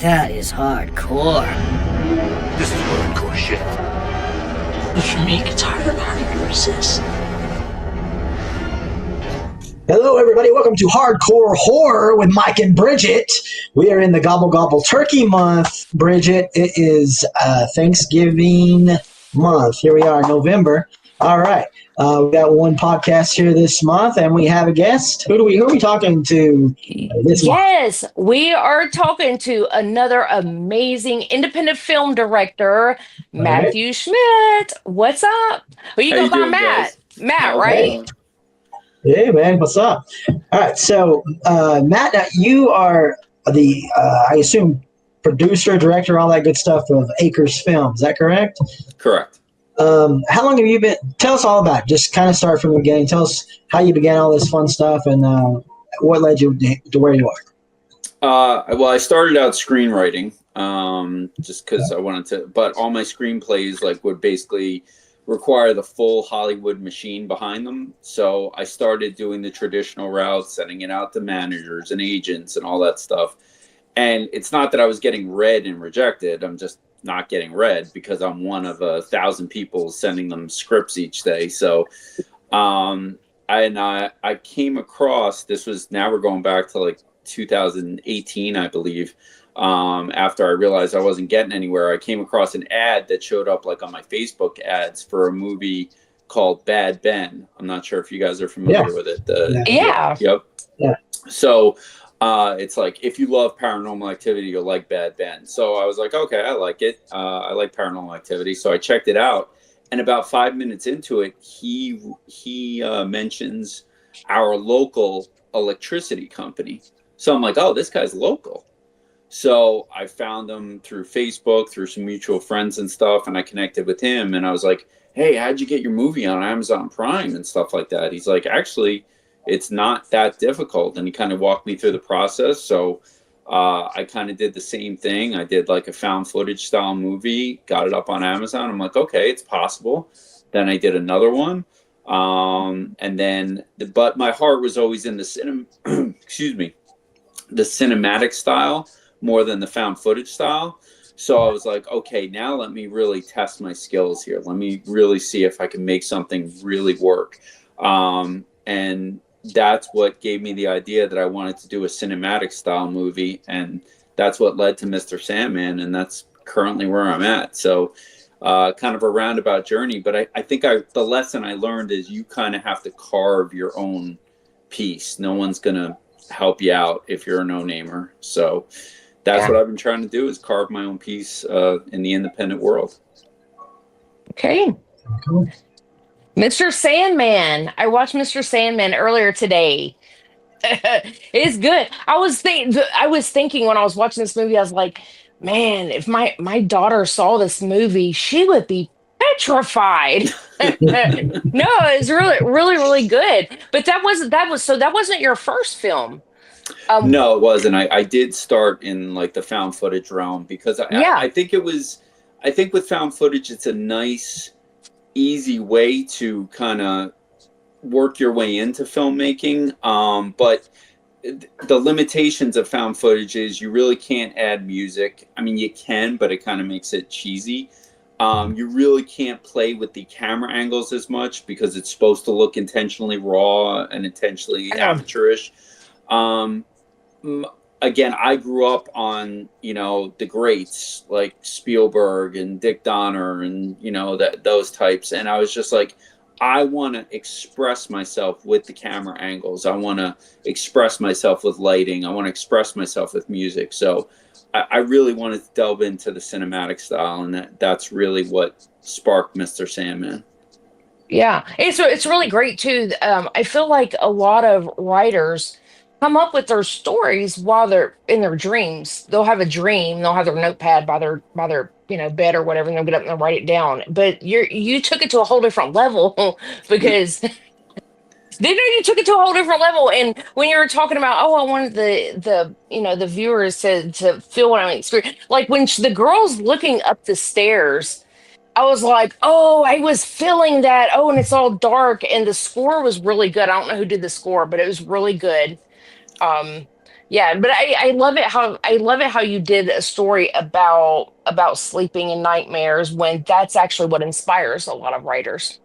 That is hardcore. This is hardcore shit. But for me, it's harder and harder to resist. Hello, everybody. Welcome to Hardcore Horror with Mike and Brigitte. We are in the Gobble Gobble Turkey Month, Brigitte. It is Thanksgiving month. Here we are, November. All right. We got one podcast here this month, and we have a guest. Who are we talking to this month? Yes, we are talking to another amazing independent film director, Matthew Schmidt. What's up? Who you How go you by, doing, Matt? guys? Matt, Okay. right? Hey, man. What's up? All right. So, Matt, you are the, I assume, producer, director, all that good stuff of Acres Film. Is that correct? Correct. How long have you been? Tell us all about it. Just kind of start from the beginning. Tell us how you began all this fun stuff and what led you to where you are. Well, I started out screenwriting just because I wanted to, but all my screenplays would basically require the full Hollywood machine behind them. So I started doing the traditional route, sending it out to managers and agents and all that stuff. And it's not that I was getting read and rejected. I'm just not getting read because I'm one of 1,000 people sending them scripts each day. So I came across, now we're going back to 2018, I believe. After I realized I wasn't getting anywhere, I came across an ad that showed up on my Facebook ads for a movie called Bad Ben. I'm not sure if you guys are familiar with it. Yeah. Yep. Yeah. So it's if you love Paranormal Activity, you'll like Bad Ben. So I was like, okay, I like it. I like Paranormal Activity. So I checked it out. And about 5 minutes into it, he mentions our local electricity company. So I'm like, oh, this guy's local. So I found him through Facebook, through some mutual friends and stuff, and I connected with him. And I was like, hey, how'd you get your movie on Amazon Prime and stuff like that? He's like, actually, it's not that difficult. And he kind of walked me through the process. So I kind of did the same thing. I did a found footage style movie, got it up on Amazon. I'm like, okay, it's possible. Then I did another one. But my heart was always in the the cinematic style more than the found footage style. So I was like, okay, now let me really test my skills here. Let me really see if I can make something really work. And that's what gave me the idea that I wanted to do a cinematic style movie. And that's what led to Mr. Sandman. And that's currently where I'm at. So kind of a roundabout journey. But I think the lesson I learned is you kind of have to carve your own piece. No one's going to help you out if you're a no-namer. So that's what I've been trying to do, is carve my own piece in the independent world. Okay. Cool. Mr. Sandman. I watched Mr. Sandman earlier today. It's good. I was thinking when I was watching this movie, I was like, man, if my daughter saw this movie, she would be petrified. No, it's really, really, really good. But that wasn't your first film. No, it wasn't. I did start in the found footage realm because I think with found footage, it's a nice, easy way to kind of work your way into filmmaking. But the limitations of found footage is you really can't add music. I mean, you can, but it kind of makes it cheesy. You really can't play with the camera angles as much because it's supposed to look intentionally raw and intentionally amateurish. Again, I grew up on, the greats like Spielberg and Dick Donner and, those types. And I was just like, I want to express myself with the camera angles. I want to express myself with lighting. I want to express myself with music. So I really wanted to delve into the cinematic style. And that's really what sparked Mr. Sandman. Yeah, it's really great too. I feel like a lot of writers come up with their stories while they're in their dreams. They'll have a dream, they'll have their notepad by their bed or whatever, and they'll get up and they'll write it down. But you took it to a whole different level because you took it to a whole different level. And when you were talking about, oh, I wanted the viewers to feel what I'm experiencing, like when the girl's looking up the stairs. I was like, oh, I was feeling that. Oh, and it's all dark. And the score was really good. I don't know who did the score, but it was really good. Yeah, but I love it how you did a story about sleeping and nightmares when that's actually what inspires a lot of writers.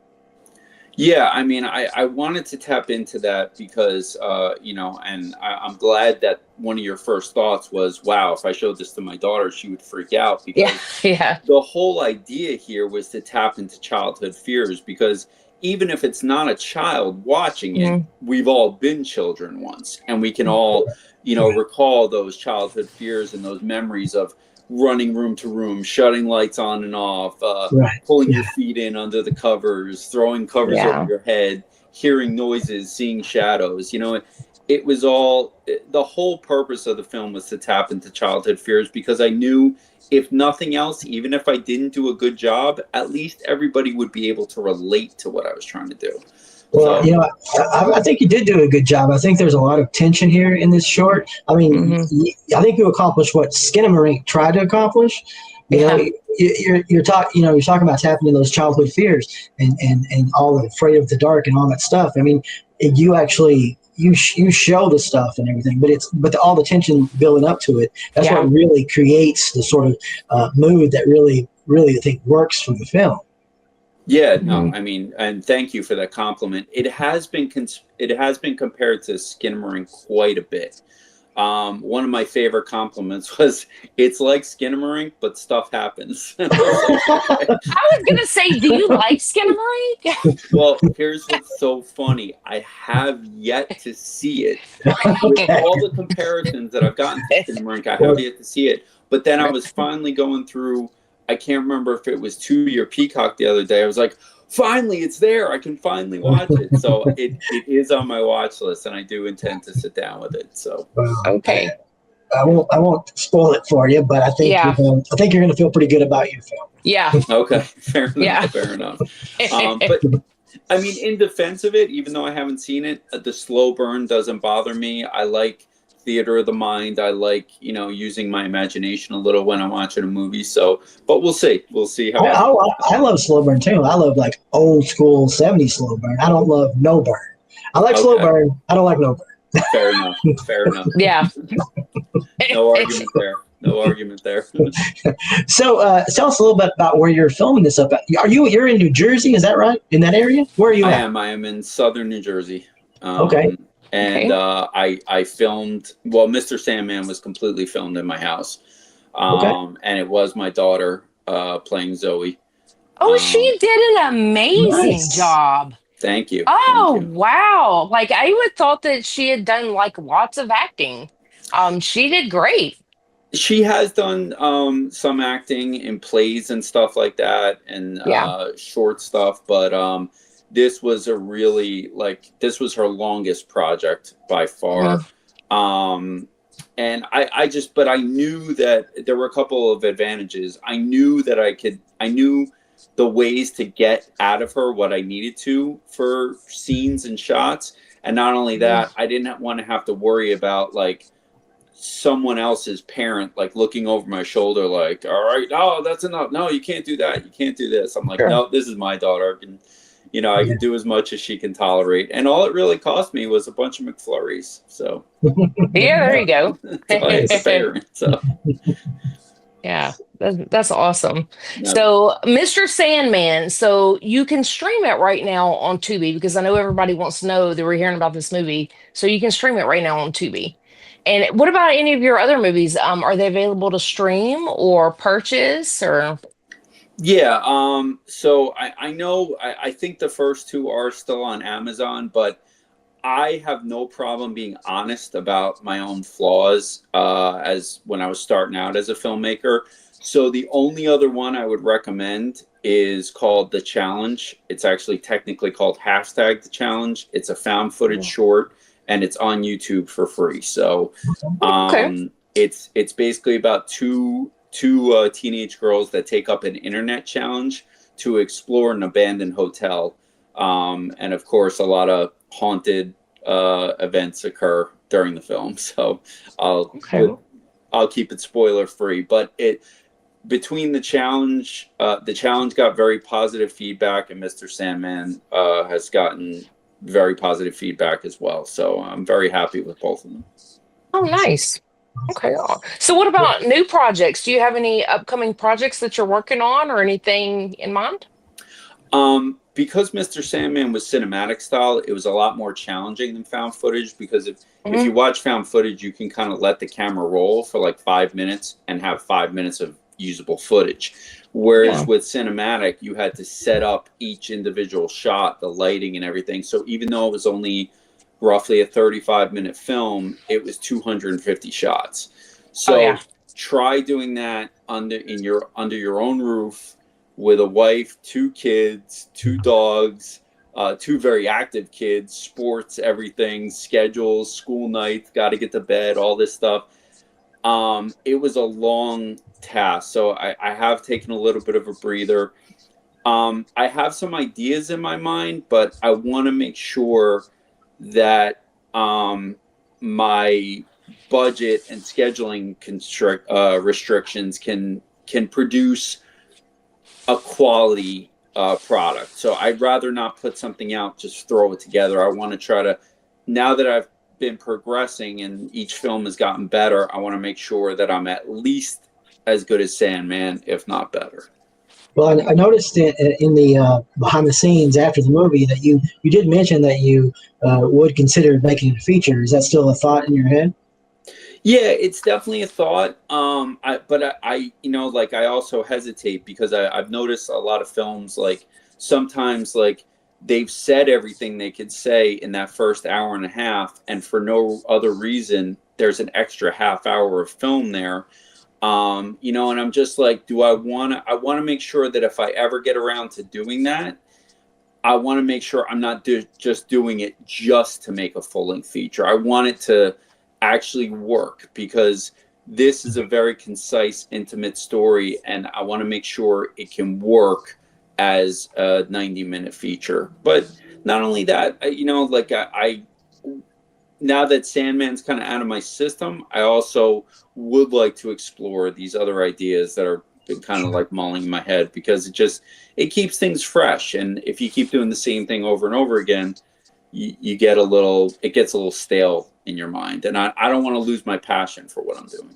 Yeah, I mean, I wanted to tap into that because, and I'm glad that one of your first thoughts was, wow, if I showed this to my daughter, she would freak out, Yeah, because yeah. the whole idea here was to tap into childhood fears, because even if it's not a child watching it, Mhm. we've all been children once, and we can all, recall those childhood fears and those memories of running room to room, shutting lights on and off, Right. pulling Yeah. your feet in under the covers, throwing covers over Yeah. your head, hearing noises, seeing shadows. It was all, the whole purpose of the film was to tap into childhood fears, because I knew, if nothing else, even if I didn't do a good job, at least everybody would be able to relate to what I was trying to do. Well, So, I think you did do a good job. I think there's a lot of tension here in this short. I mean, Hmm. I think you accomplished what Skinamarink tried to accomplish. You know, Yeah. you're talking about tapping into those childhood fears and all the afraid of the dark and all that stuff. I mean, you actually you show the stuff and everything, but all the tension building up to it. That's what Yeah. really creates the sort of mood that really I think works for the film. yeah, no, Mhm. I mean, and thank you for that compliment. It has been compared to Skinamarink quite a bit. One of my favorite compliments was, "It's like Skinamarink, but stuff happens." And I was like, okay. I was gonna say, do you like Skinamarink? Well, here's what's so funny. I have yet to see it. With Okay. all the comparisons that I've gotten to Skinamarink, I have yet to see it. But then I was finally going through, I can't remember if it was Tubi or Peacock the other day. I was like, finally, it's there. I can finally watch it. So it is on my watch list, and I do intend to sit down with it. So, Well, Okay. I won't spoil it for you, but Yeah. I think you're going to feel pretty good about your film. Yeah. okay, fair Yeah. enough, fair enough. But I mean, in defense of it, even though I haven't seen it, the slow burn doesn't bother me. I like theater of the mind. I like, using my imagination a little when I'm watching a movie. So, but we'll see. We'll see how. I love slow burn too. I love like old school 70s slow burn. I don't love no burn. I like slow Okay, burn. I don't like no burn. fair enough. Fair enough. Yeah. No argument there. No argument there. So tell us a little bit about where you're filming this up at. You're in New Jersey? Is that right? In that area? Where are you I at? am. I am in southern New Jersey. Okay. And Okay. I filmed. Well, Mr. Sandman was completely filmed in my house. Okay. And it was my daughter playing Zoe. Oh, Um, she did an amazing Nice. job. Thank you. Thank Oh, you. wow. Like I would thought that she had done like lots of acting. She did great. She has done some acting in plays and stuff like that, and Yeah. short stuff. But this was this was her longest project by far. Mhm. And but I knew that there were a couple of advantages. I knew that I knew the ways to get out of her what I needed to for scenes and shots. And not only that, I didn't want to have to worry about like someone else's parent like looking over my shoulder like, all right, no, that's enough, no, you can't do that, you can't do this. I'm like, Sure. no, this is my daughter, and I can do as much as she can tolerate. And all it really cost me was a bunch of McFlurries. So Yeah, there you go. that's all I had to pay her. So Yeah, that's awesome. no. So, Mr. Sandman, so you can stream it right now on Tubi because I know everybody wants to know that we're hearing about this movie. So you can stream it right now on Tubi. And what about any of your other movies? Are they available to stream or purchase or? Yeah, so I know I think the first two are still on Amazon, but I have no problem being honest about my own flaws as when I was starting out as a filmmaker. So the only other one I would recommend is called The Challenge. It's actually technically called hashtag The Challenge. It's a found footage short, and it's on YouTube for free. So Okay. it's basically about two teenage girls that take up an internet challenge to explore an abandoned hotel. And of course, a lot of haunted events occur during the film. So Okay. I'll keep it spoiler free. But between the challenge got very positive feedback, and Mr. Sandman has gotten very positive feedback as well. So I'm very happy with both of them. Oh, nice. Okay. So, what about new projects? Do you have any upcoming projects that you're working on or anything in mind? Because Mr. Sandman was cinematic style, it was a lot more challenging than found footage because if Hmm. you watch found footage, you can kind of let the camera roll for like 5 minutes and have 5 minutes of usable footage. Whereas Yeah. with cinematic, you had to set up each individual shot, the lighting and everything. So even though it was only roughly a 35-minute film, it was 250 shots. Oh, yeah. So try doing that under your own roof with a wife, two kids, two dogs, two very active kids, sports, everything, schedules, school nights, got to get to bed, all this stuff. It was a long task, so I have taken a little bit of a breather. I have some ideas in my mind, but I want to make sure that my budget and scheduling restrictions can produce a quality product. So I'd rather not put something out, just throw it together. I want to try to, now that I've been progressing and each film has gotten better, I want to make sure that I'm at least as good as Sandman, if not better. Well, I noticed in the behind the scenes after the movie that you did mention that you would consider making it a feature. Is that still a thought in your head? Yeah, it's definitely a thought. Like I also hesitate because I've noticed a lot of films like sometimes like they've said everything they could say in that first hour and a half, and for no other reason, there's an extra half hour of film there. And I'm just like, I want to make sure that if I ever get around to doing that, I want to make sure I'm not just doing it just to make a full length feature. I want it to actually work because this is a very concise, intimate story, and I want to make sure it can work as a 90-minute feature. But not only that, I now that Sandman's kind of out of my system, I also would like to explore these other ideas that are been kind of like mulling in my head because it keeps things fresh. And if you keep doing the same thing over and over again, you get it gets a little stale in your mind. And I don't want to lose my passion for what I'm doing.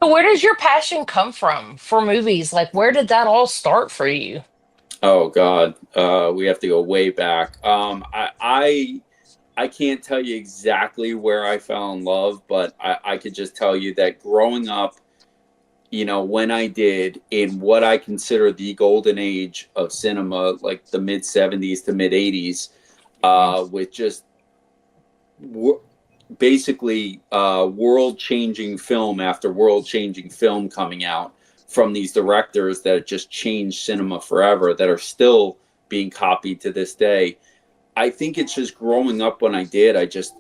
So, where does your passion come from for movies? Like, where did that all start for you? Oh God, we have to go way back. I can't tell you exactly where I fell in love, but I could just tell you that growing up, when I did in what I consider the golden age of cinema, like the mid 70s to mid 80s, with just basically world changing film after world changing film coming out from these directors that just changed cinema forever, that are still being copied to this day. I think it's just growing up when I did. It's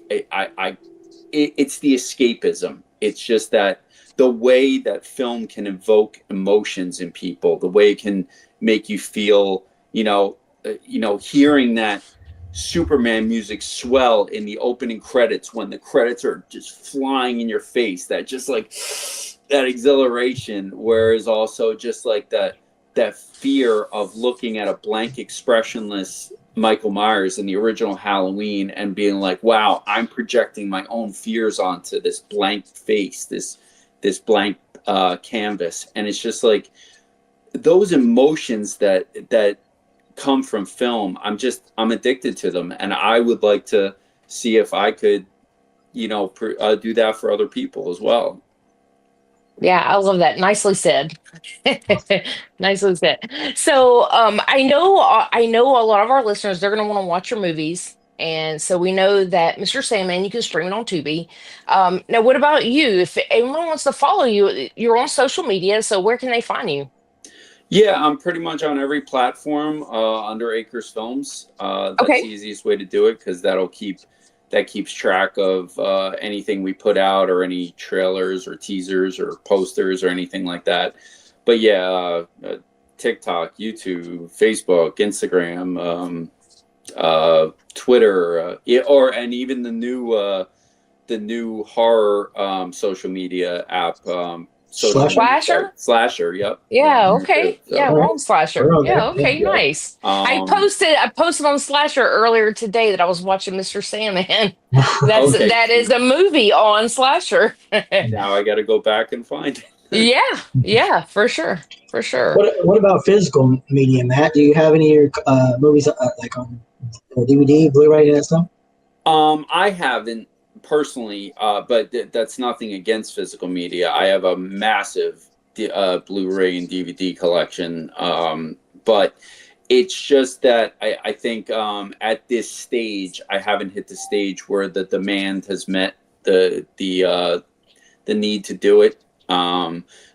the escapism. It's just that the way that film can evoke emotions in people, the way it can make you feel, hearing that Superman music swell in the opening credits when the credits are just flying in your face, that just like that exhilaration, whereas also just like that fear of looking at a blank expressionless Michael Myers in the original Halloween and being like, wow, I'm projecting my own fears onto this blank face, this blank canvas. And it's just like those emotions that come from film, I'm addicted to them, and I would like to see if I could do that for other people as well. Yeah, I love that. Nicely said. Nicely said. So, I know a lot of our listeners, they're going to want to watch your movies. And so we know that Mr. Sandman, you can stream it on Tubi. Now, what about you? If anyone wants to follow you, you're on social media. So where can they find you? Yeah, I'm pretty much on every platform under Acres Films. That's the Okay. easiest way to do it because that keeps track of anything we put out or any trailers or teasers or posters or anything like that. But yeah, TikTok, YouTube, Facebook, Instagram, Twitter, and even the new horror social media app, Slasher. Yep. Yeah. Okay. So, Yeah. We're on Slasher. We're on Yeah. there. Okay. Yeah. Nice. I posted on Slasher earlier today that I was watching Mr. Sandman. That is a movie on Slasher. Now I got to go back and find it. Yeah. For sure. What about physical media, Matt? Do you have any of your movies like on DVD, Blu-ray, and that stuff? I haven't personally, but that's nothing against physical media. I have a massive Blu-ray and DVD collection, but it's just that I think at this stage I haven't hit the stage where the demand has met the need to do it.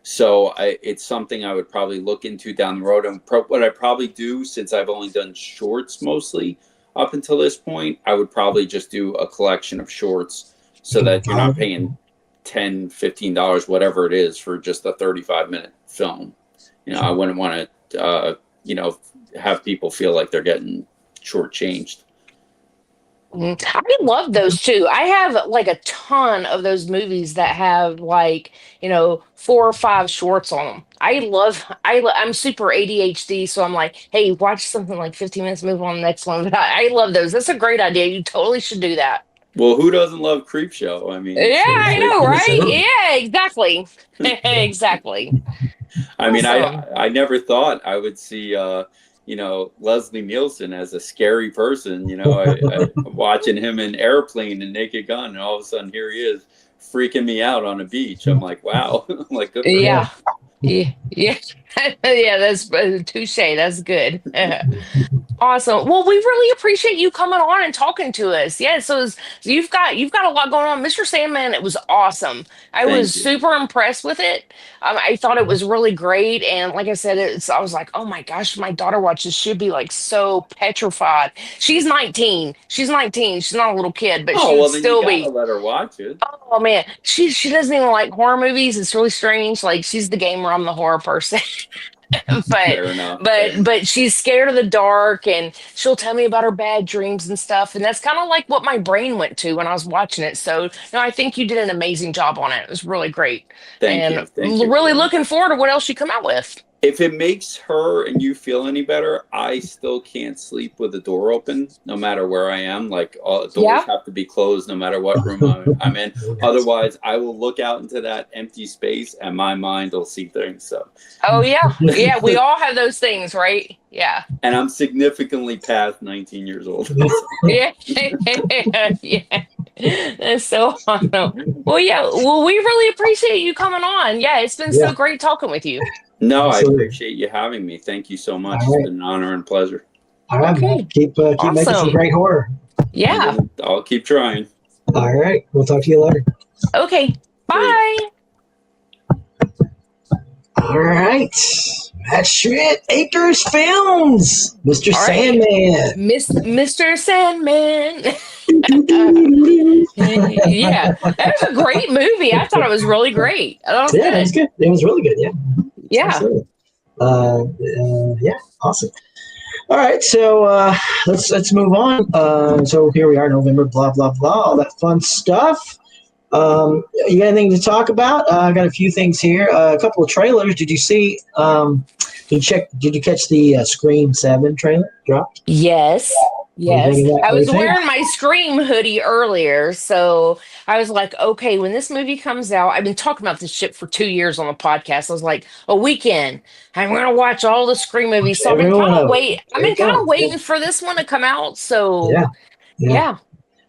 So it's something I would probably look into down the road. And what I probably do, since I've only done shorts mostly up until this point, I would probably just do a collection of shorts so that you're not paying $10, $15, whatever it is, for just a 35-minute film. I wouldn't want to, have people feel like they're getting shortchanged. I love those too. I have like a ton of those movies that have 4 or 5 shorts on them. I'm super ADHD, so I'm like, hey, watch something like 15 minutes, move on to the next one. But I love those. That's a great idea. You totally should do that. Well, who doesn't love Creepshow? I mean, yeah, I know, right? Yeah, exactly. Exactly. I mean, awesome. I never thought I would see Leslie Nielsen as a scary person, I watching him in Airplane and Naked Gun, and all of a sudden here he is freaking me out on a beach. I'm like, wow. I'm like, good for him. Yeah. That's touche. That's good. Awesome. Well, we really appreciate you coming on and talking to us. Yeah, so you've got a lot going on. Mr. Sandman, it was awesome. I was super impressed with it. I thought it was really great. And like I said, I was like, oh my gosh, my daughter watches. She'd be like so petrified. She's 19. She's not a little kid, but she would still be. You gotta let her watch it. Oh man, she doesn't even like horror movies. It's really strange. Like, she's the gamer, I'm the horror person. but she's scared of the dark, and she'll tell me about her bad dreams and stuff, and that's kind of like what my brain went to when I was watching it. So I think you did an amazing job on it. It was really great. Thank you. Really looking forward to what else you come out with. If it makes her and you feel any better, I still can't sleep with the door open, no matter where I am. Like, all doors have to be closed, no matter what room I'm in. Otherwise, I will look out into that empty space, and my mind will see things. So. Oh yeah, we all have those things, right? Yeah. And I'm significantly past 19 years old. Yeah. That's so awesome. Well, we really appreciate you coming on. Yeah, it's been so great talking with you. No, absolutely. I appreciate you having me. Thank you so much. Right. It's been an honor and pleasure. All right. Okay. Keep awesome. Making some great horror. Yeah. I'll keep trying. All right. We'll talk to you later. Okay. Bye. All right. Matt Schmidt, Acres Films, Mr. Sandman. Mr. Sandman. Yeah, that was a great movie. I thought it was really great. It was good. It was really good. Yeah. Yeah. Awesome. All right, so let's move on. So here we are, November, blah blah blah, all that fun stuff. You got anything to talk about? I got a few things here. A couple of trailers. Did you see? Did you catch the Scream 7 trailer dropped? Yes. I was wearing my Scream hoodie earlier, so I was like, okay, when this movie comes out, I've been talking about this shit for 2 years on the podcast. I was like, a weekend, I'm going to watch all the Scream movies. So I've been kind of waiting for this one to come out. So yeah.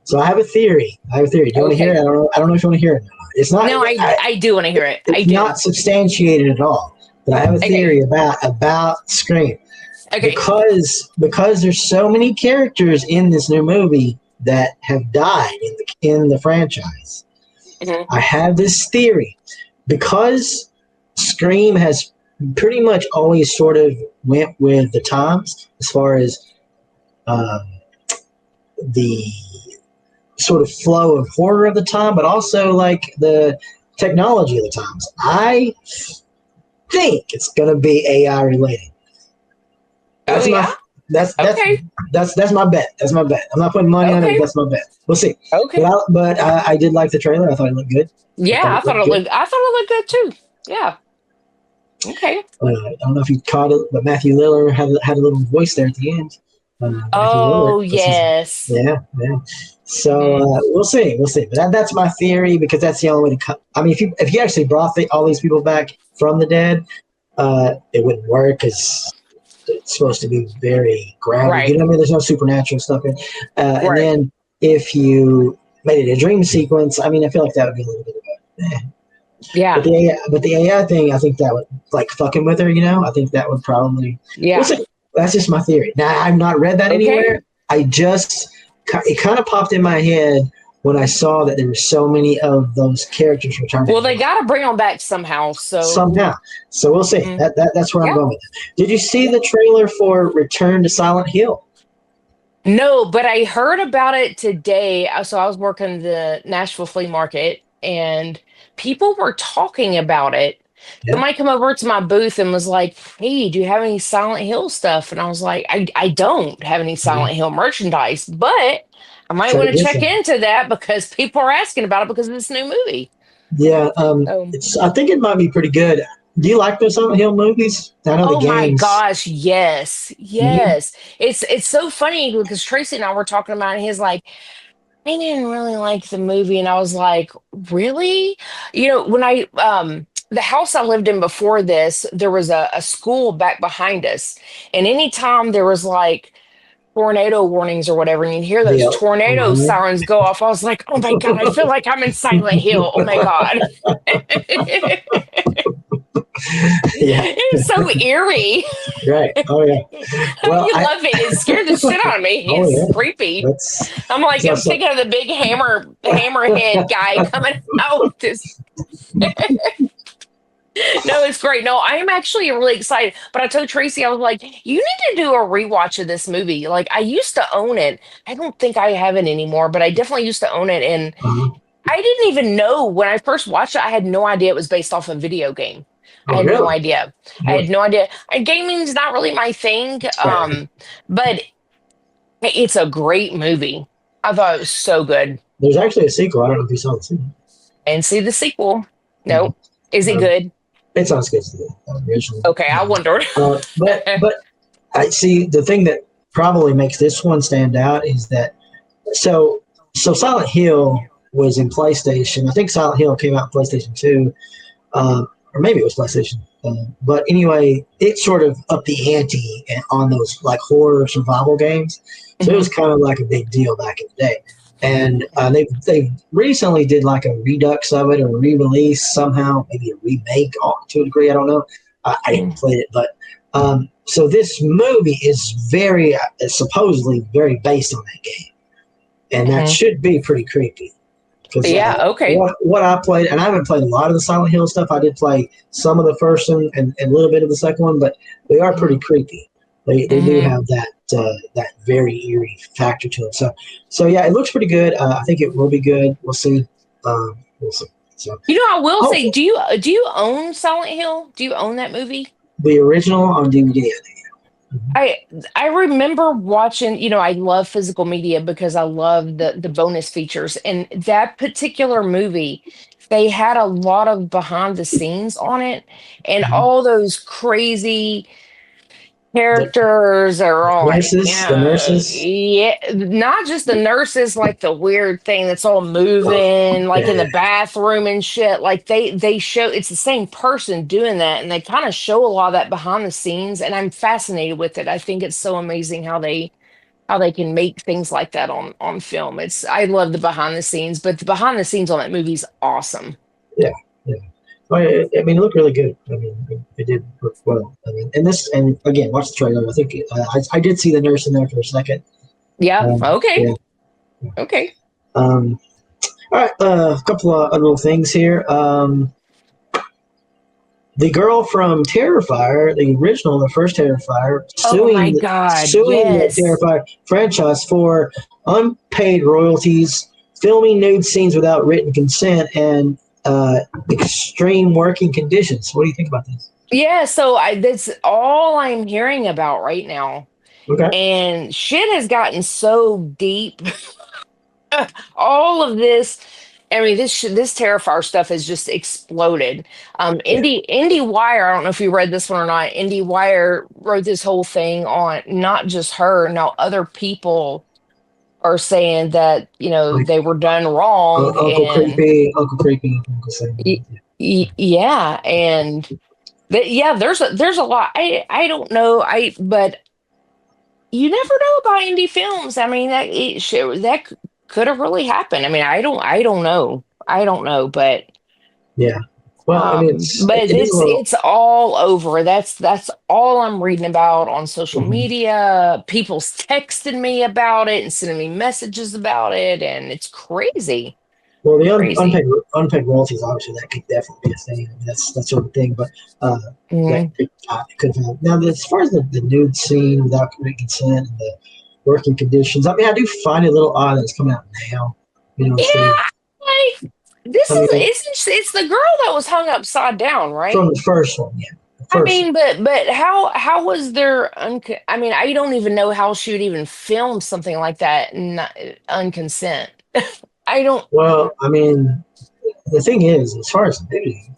So I have a theory. Do you want to hear it? I don't know if you want to hear it. It's not. No, I do want to hear it. It's not substantiated at all. But I have a theory about Scream. Okay. Because there's so many characters in this new movie that have died in the franchise. Mm-hmm. I have this theory, because Scream has pretty much always sort of went with the times as far as the sort of flow of horror of the time, but also like the technology of the times. I think it's going to be AI related. That's my bet. That's my bet. I'm not putting money on it. That's my bet. We'll see. Okay. But I did like the trailer. I thought it looked good. Yeah, I thought it looked good too. Yeah. Okay. I don't know if you caught it, but Matthew Lillard had a little voice there at the end. Matthew Lillard. Oh, yes. Yeah, yeah. So Mhm. we'll see, But that's my theory because that's the only way to cut. I mean, if you actually brought all these people back from the dead, it wouldn't work because it's supposed to be very grounded. You Right. know what I mean? There's no supernatural stuff in. And Right. then if you made it a dream sequence, I mean, I feel like that would be a little bit of a. Yeah. But the AI thing, I think that would like fucking with her. You know, I think that would probably. We'll Yeah. see. That's just my theory. Now I've not read that Okay. anywhere. It kind of popped in my head when I saw that there were so many of those characters returning. Well, they got to bring them back somehow. So somehow. So we'll see. Mhm. That's where I'm Yeah. going with it. Did you see the trailer for Return to Silent Hill? No, but I heard about it today. So I was working the Nashville flea market, and people were talking about it. Yeah. Somebody come over to my booth and was like, "Hey, do you have any Silent Hill stuff?" And I was like, "I don't have any Silent Hill merchandise, but I might Try to want to get check some. into that because people are asking about it because of this new movie." Yeah, So, I think it might be pretty good. Do you like those Silent Hill movies? I know the oh my games. gosh, yes, Mhm. yes. It's so funny because Tracy and I were talking about it. And he's like, I didn't really like the movie. And I was like, really? You know, when the house I lived in before this, there was a school back behind us. And anytime there was like tornado warnings or whatever, and you hear those Yeah. tornado Mhm. sirens go off, I was like, oh my God, I feel like I'm in Silent Hill. Oh my God. Yeah. It's so eerie. Right. Oh yeah. Well, You love it. It scared the shit out of me. oh It's yeah. creepy. That's I'm like, so, I'm so thinking of the big hammerhead guy coming out. No, it's great. No, I am actually really excited. But I told Tracy, I was like, you need to do a rewatch of this movie. Like, I used to own it. I don't think I have it anymore, but I definitely used to own it. And uh, I didn't even know when I first watched it, I had no idea it was based off a video game. I oh had no really? idea. I had Really? no idea. And gaming's not really my thing. Right. But it's a great movie. I thought it was so good. There's actually a sequel. I don't know if you saw the sequel. And see the sequel. Mhm. Nope. Is it Um, good? it's not as good as the original. Okay, I wondered. But I see the thing that probably makes this one stand out is that so Silent Hill was in PlayStation. I think Silent Hill came out in PlayStation 2, or maybe it was PlayStation. But anyway, it sort of upped the ante on those like horror survival games. So it was kind of like a big deal back in the day. And they recently did like a redux of it or a re-release somehow, maybe a remake to a degree. I don't know. I didn't play it, but so this movie is very supposedly very based on that game, and that should be pretty creepy. Because Yeah, okay. what I played, and I haven't played a lot of the Silent Hill stuff. I did play some of the first one and a little bit of the second one, but they are pretty creepy. They do have that very eerie factor to it. So yeah, it looks pretty good. I think it will be good. We'll see. We'll see. So You know, I will say, hopefully, do you own Silent Hill? Do you own that movie? the original on DVD. I think. I remember watching, you know, I love physical media because I love the bonus features. And that particular movie, they had a lot of behind the scenes on it, and Mhm. all those crazy The characters are all like, the yeah, nurses. yeah, not just the nurses, like the weird thing that's all moving, like in Yeah, the bathroom and shit. Like they show it's the same person doing that, and they kind of show a lot of that behind the scenes, and I'm fascinated with it. I think it's so amazing how they can make things like that on film. It's I love the behind the scenes, but the behind the scenes on that movie's awesome. yeah, yeah. Well, I mean, it looked really good. I mean, it did look well. I mean, and again, watch the trailer. I think I did see the nurse in there for a second. Yeah. Okay. Yeah. Okay. All right. A couple of other little things here. The girl from Terrifier, the original, the first Terrifier, Oh my God. suing the Yes. Terrifier franchise for unpaid royalties, filming nude scenes without written consent, and extreme working conditions. What do you think about this? Yeah, that's all I'm hearing about right now. Okay. And shit has gotten so deep. All of this, I mean, this Terrifier stuff has just exploded. Yeah. IndieWire, I don't know if you read this one or not. IndieWire wrote this whole thing on not just her. Now other people are saying that Like they were done wrong, and Uncle Creepy, Uncle Sam. yeah, and yeah, there's a lot. I don't know. But you never know about indie films. I mean, that could have really happened. I mean, I don't know. I don't know, but Yeah. Well, I mean, but it is a little. it's all over. That's all I'm reading about on social Mhm. media. People's texting me about it and sending me messages about it, and it's crazy, Well, the crazy. unpaid royalties, obviously, that could definitely be a thing. I mean, that's that sort of thing. But that Mhm. could have. Now, as far as the nude scene without written consent and the working conditions, I mean, I do find it a little odd that it's coming out now. Instead of, Yeah, this I is mean, it's the girl that was hung upside down, from right? the first one, yeah, the I first one. mean, but how was there I mean, I don't even know how she would even film something like that unconsent. I don't. Well, I mean, the thing is, as far as nudity,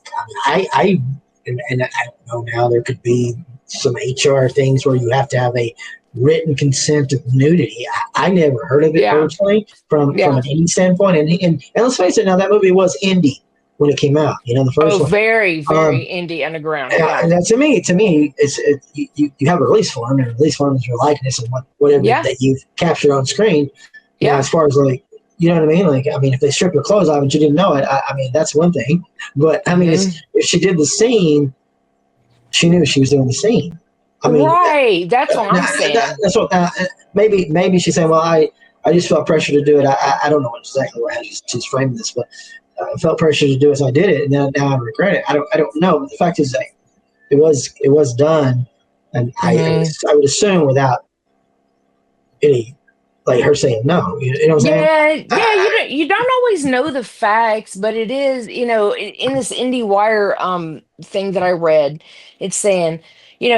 I and I don't know now there could be some HR things where you have to have a written consent of nudity. I never heard of it Yeah, personally from yeah. an indie standpoint, and let's face it, now that movie was indie when it came out. The Oh, first one. very, Um, very indie underground. Yeah, and that to me, you have a release form, and a release form is your likeness and whatever yeah, that you've captured on screen. Now, yeah. as far as like, you know what I mean? Like, I mean, if they strip your clothes off and you didn't know it, I mean, that's one thing. But I mean, Hmm. if she did the scene, she knew she was doing the scene. I mean, Right. That's what I'm saying. that's what. Maybe she's saying, well, I just felt pressure to do it. I don't know exactly how she's framing this, but I felt pressure to do it, so I did it, and now I regret it. I don't know. But the fact is that it was done, and Hmm. I would assume without any like her saying no. You know what I'm saying? Yeah, yeah. I, You don't always know the facts, but it is in this IndieWire thing that I read, it's saying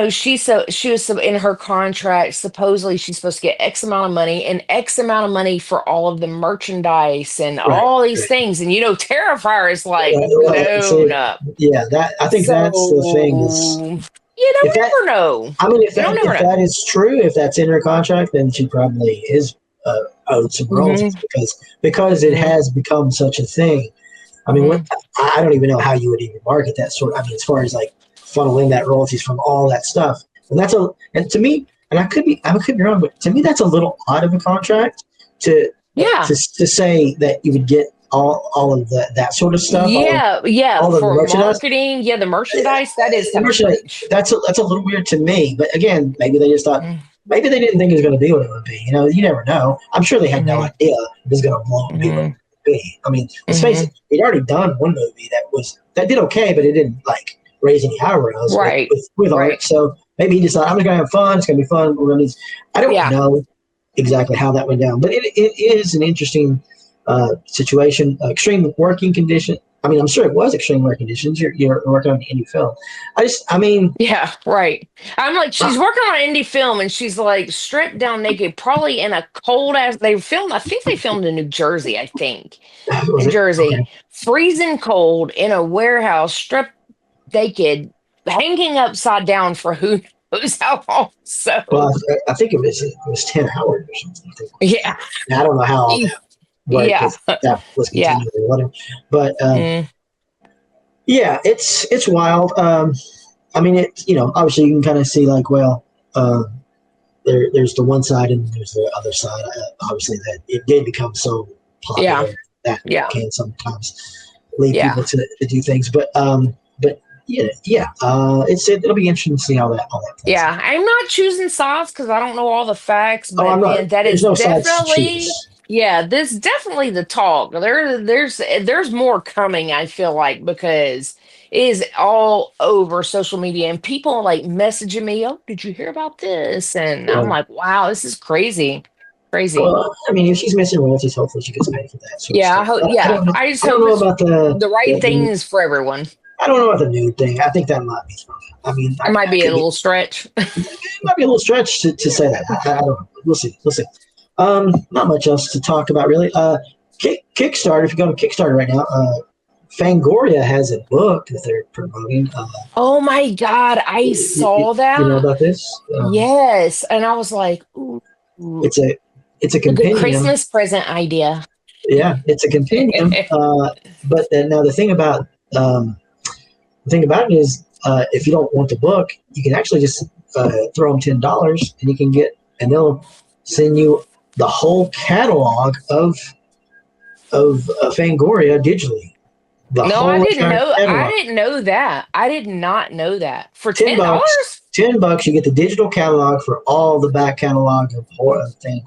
she was in her contract, supposedly she's supposed to get X amount of money and X amount of money for all of the merchandise and right. all these Right. things, and Terrifier is like Right. blown See, up. yeah, that I think that's the thing is So you if that don't never know. I mean You don't never if know. that is true, if that's in her contract, then she probably is owed some royalties Hmm. because it has become such a thing. I mean, Hmm. I don't even know how you would even market that sort. I mean, as far as like funneling that royalties from all that stuff, and to me, and I could be wrong, but to me, that's a little odd of a contract to Yeah. to say that you would get all of that sort of stuff, Yeah, yeah, all of the for merchandise. marketing, yeah, the merchandise, that is The kind of merchandise strange. that's a little weird to me. But again, maybe they just thought. Maybe they didn't think it was going to be what it would be. You never know. I'm sure they had no Mm-hmm, idea it was going to be what it hmm. would be. I mean, let's face Hmm. it, he'd already done one movie that did okay, but it didn't like raise any eyebrows Right, with art. right. So maybe he just thought, I'm just going to have fun. It's going to be fun. I don't Yeah, know exactly how that went down, but it is an interesting situation. Extreme working condition. I mean, I'm sure it was extreme working conditions. You're working on an indie film. I mean, yeah, right. I'm like, she's working on an indie film and she's like stripped down naked, probably in a cold ass. I think they filmed in New Jersey, I think. was New it Jersey, okay? freezing cold in a warehouse, stripped naked, hanging upside down for who knows how long. Well, So, I think it was 10 hours or something. I think it was. yeah, Now, I don't know how all that worked yeah, if that was yeah. continued or whatever. But Mm, yeah, it's wild. I mean, obviously you can kind of see like, well, um, there's the one side and there's the other side. Obviously, that it did become so yeah, popular that yeah, can sometimes lead yeah. people to do things. But yeah. It'll be interesting to see how that plays out. Yeah, I'm not choosing sides because I don't know all the facts, Oh, but I'm not. man, that There's is no sides to definitely, choose. yeah, this definitely the talk. There's more coming, I feel like, because it is all over social media and people like messaging me, oh, did you hear about this? And I'm Yeah. like, wow, this is crazy. Crazy. Well, I mean, if she's missing royalties, hopefully she gets paid for that sort of Yeah, stuff. I yeah. don't know. I just I don't hope know it's about the right things for everyone. I don't know about the nude thing. I think that might be thrown out. I mean, It might I be a could be. little stretch. It might be a little stretch to say that. I don't know. We'll see. We'll see. Not much else to talk about really. Kickstarter. If you go to Kickstarter right now, Fangoria has a book that they're promoting. Oh my God, I saw You know that. about this? Yes, and I was like, ooh, It's a a good compendium. Christmas present idea. Yeah, it's a compendium. But now the thing about it is, if you don't want the book, you can actually just throw them $10, and you can get, and they'll send you the whole catalog of Fangoria digitally. The No, whole I didn't entire know. I catalog. didn't know that. I did not know that. For $10. $10? $10, you get the digital catalog for all the back catalog of Fangoria.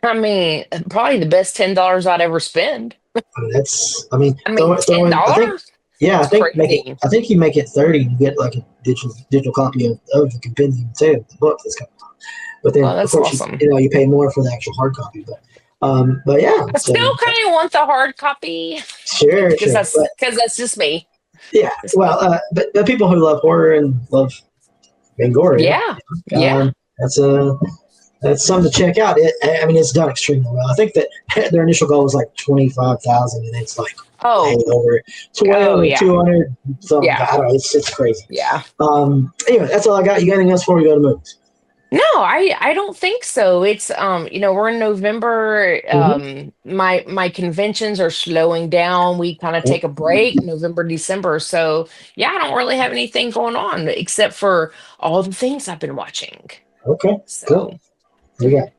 I mean, probably the best $10 I'd ever spend. I mean, I mean, throw in, I think, $10? yeah, It's crazy. I think you make it 30, you get like a digital copy of the compendium too, the book that's coming out. But then, Oh, of that's course, awesome. you pay more for the actual hard copy. But yeah, I still kind of want the hard copy sure. because But that's just me. yeah, Just me. well, but the people who love horror and love Fangoria, Yeah. that's something to check out. I mean, it's done extremely well. I think that their initial goal was like 25,000, and it's like Oh, way over yeah. 200. So Yeah. I don't know. It's crazy. Yeah. Anyway, that's all I got. You got anything else before we go to movies? No, I don't think so. It's we're in November. My conventions are slowing down. We kind of take a break November, December. So yeah, I don't really have anything going on except for all the things I've been watching. Okay, So cool. What do you got?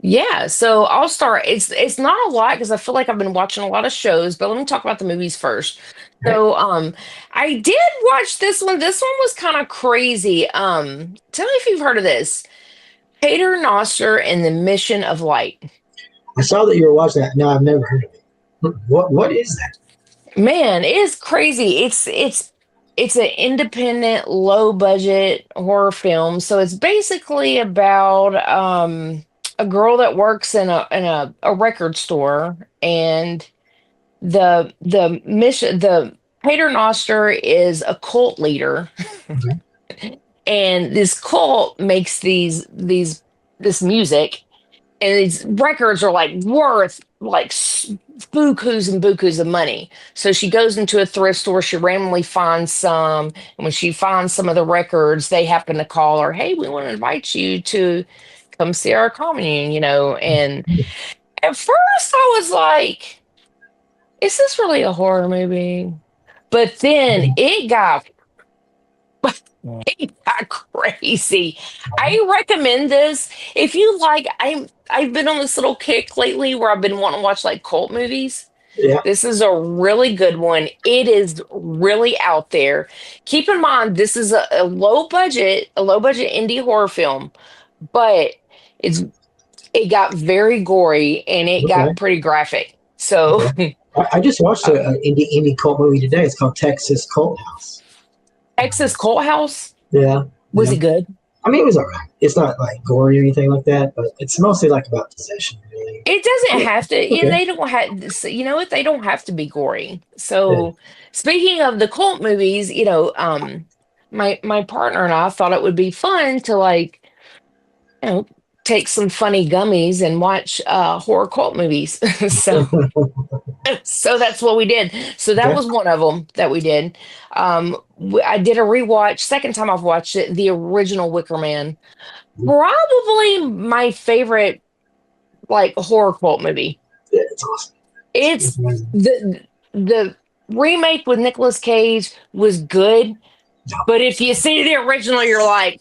yeah, so I'll start. It's not a lot because I feel like I've been watching a lot of shows, but let me talk about the movies first. So I did watch this one. This one was kind of crazy. Tell me if you've heard of this. Pater Noster and the Mission of Light. I saw that you were watching that. No, I've never heard of it. What is that? Man, it is crazy. It's an independent, low budget horror film. So it's basically about a girl that works in a record store, and the mission the Pater Noster is a cult leader. And this cult makes this music, and these records are like worth like bukus and bukus of money. So she goes into a thrift store, she randomly finds some, and when she finds some of the records, they happen to call her, hey, we want to invite you to come see our commune, and at first I was like, is this really a horror movie? But then it got crazy. I recommend this if you like. I've been on this little kick lately where I've been wanting to watch like cult movies. Yeah. This is a really good one. It is really out there. Keep in mind this is a low budget indie horror film, but it got very gory and it got pretty graphic. So I just watched an indie cult movie today. It's called Texas Cult House. Texas Cult House? Yeah. Was it good? I mean, it was all right. It's not like gory or anything like that, but it's mostly like about possession, really. It doesn't have to. Okay. They don't have. You know what? They don't have to be gory. So, speaking of the cult movies, my partner and I thought it would be fun to take some funny gummies and watch horror cult movies. So that's what we did. So that was one of them that we did. I did a rewatch. Second time I've watched it, the original Wicker Man. Probably my favorite, horror cult movie. Yeah, it's awesome. It's the remake with Nicolas Cage was good, but if you see the original, you're like,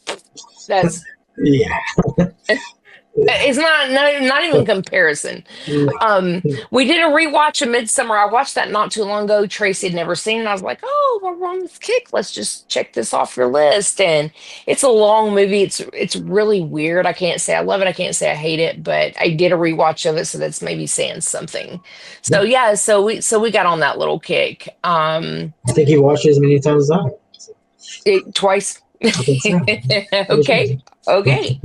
that's yeah. It's not even comparison. We did a rewatch of Midsummer. I watched that not too long ago. Tracy had never seen it. I was like, oh, we're on this kick. Let's just check this off your list. And it's a long movie. It's really weird. I can't say I love it. I can't say I hate it, but I did a rewatch of it, so that's maybe saying something. So yeah, so we got on that little kick. I think you watched it as many times as I. Twice. I think so. Okay.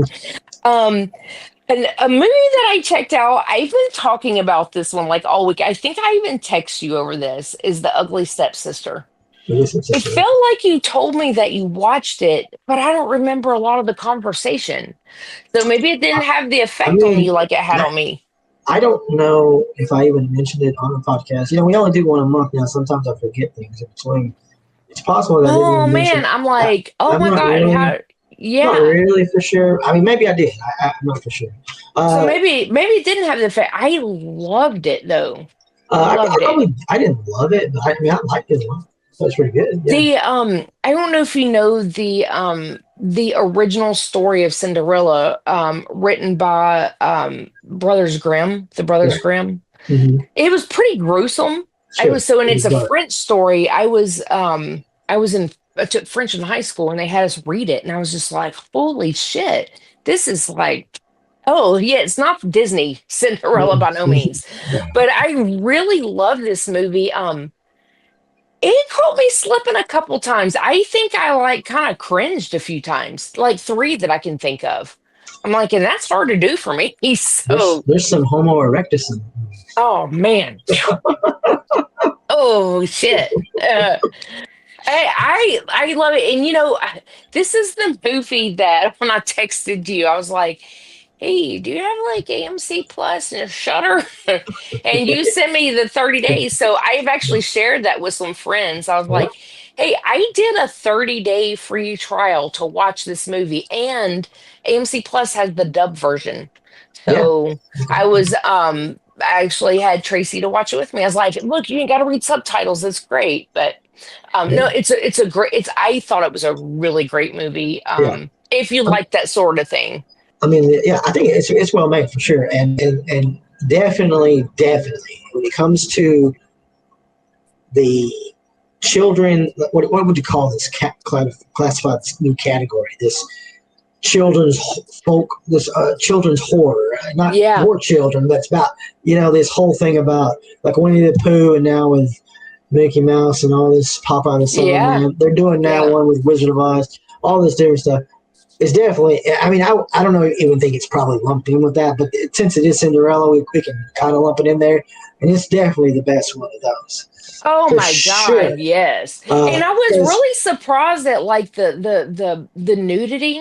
And a movie that I checked out, I've been talking about this one all week. I think I even text you over this, is The Ugly Stepsister. It felt like you told me that you watched it, but I don't remember a lot of the conversation. So maybe it didn't have the effect on you like it had on me. I don't know if I even mentioned it on the podcast. We only do one a month now. Sometimes I forget things in between. It's possible that I didn't Oh even mention man, it. I'm like, oh I'm my not god, really, how? not Yeah. really for sure. I mean, maybe I did. I'm not for sure. So Uh, maybe it didn't have the effect. I loved it though. Loved it. I didn't love it, but I mean, I liked it a lot. So it's pretty good. Yeah. The I don't know if you know the original story of Cinderella written by Brothers Grimm, the Brothers Yeah. Grimm. Mm-hmm. It was pretty gruesome. I Sure. was so and It it's was a dark. French story. I took French in high school and they had us read it and I was just like, holy shit. This is like oh yeah, it's not Disney Cinderella by no means. Yeah. But I really love this movie. It caught me slipping a couple times. I think I like kind of cringed a few times, like three that I can think of. I'm like, and that's hard to do for me. So, There's some Homo erectus in it. oh man, oh shit. I love it, and this is the movie that when I texted you, I was like, "Hey, do you have like AMC Plus and a Shutter?" And you sent me the 30 days. So I've actually shared that with some friends. I was like, "Hey, I did a 30-day free trial to watch this movie, and AMC Plus has the dub version." Yeah. So I actually had Tracy to watch it with me. I was like, "Look, you ain't got to read subtitles. It's great." But no, it's a great. It's I thought it was a really great movie. Yeah. If you like that sort of thing. I mean, yeah, I think it's well made for sure, and definitely when it comes to the children, what would you call this? Classify this new category. This children's horror, not Yeah. for children, but it's about this whole thing about like Winnie the Pooh, and now with Mickey Mouse and all this Popeye the Yeah. Sandman. They're doing now Yeah. one with Wizard of Oz. All this different stuff. It's definitely. I mean, I don't know. Even think it's probably lumped in with that, but since it is Cinderella, we can kind of lump it in there, and it's definitely the best one of those. Oh For my sure. God, yes. And I was 'Cause- really surprised at like the nudity.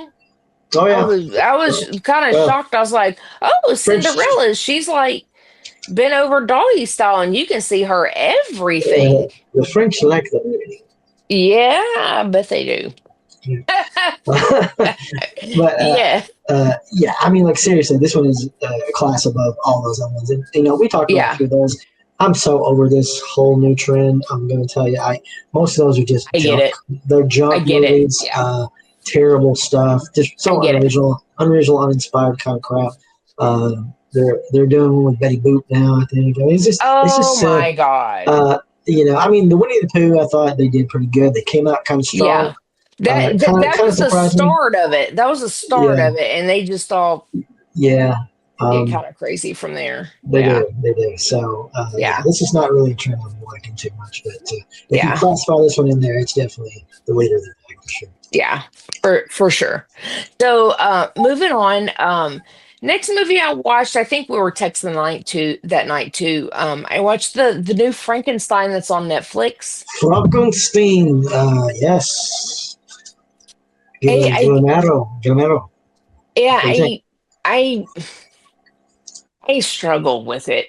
oh yeah, I was kind of Well, shocked. I was like, oh, Cinderella, she's like bent over doggy style and you can see her everything. the French like the movie. Yeah, I bet they do. But Yeah. yeah, I mean, like seriously, this one is a class above all those other ones. And we talked about Yeah. a few of those. I'm so over this whole new trend. I'm going to tell you, most of those are just I get junk. it. They're I junk get it. movies. Yeah. Terrible stuff. Just so I get it. unoriginal, uninspired kind of crap. They're doing one with Betty Boop now. I think it's just Oh silly. my God. I mean, the Winnie the Pooh, I thought they did pretty good. They came out kind of strong. Yeah. That was the start of it. That was the start of it. And they just all get kind of crazy from there. They do. So this is not really a trend I'm liking too much, but if you classify this one in there, it's definitely the leader of the pack for sure. Yeah, for sure. So moving on. Next movie I watched, I think we were texting that night too. I watched the new Frankenstein that's on Netflix. Frankenstein, yes. Guillermo. Yeah, I struggle with it.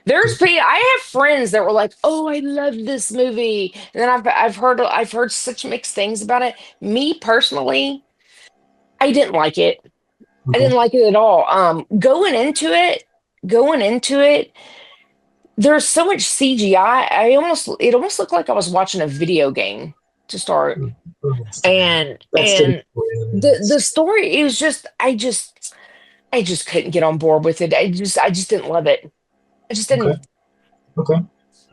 I have friends that were like, "Oh, I love this movie," and then I've heard such mixed things about it. Me personally, I didn't like it. I didn't like it at all. Going into it, there's so much CGI. It almost looked like I was watching a video game to start, and the story, it was just I just couldn't get on board with it. I just didn't love it. I just didn't. Okay.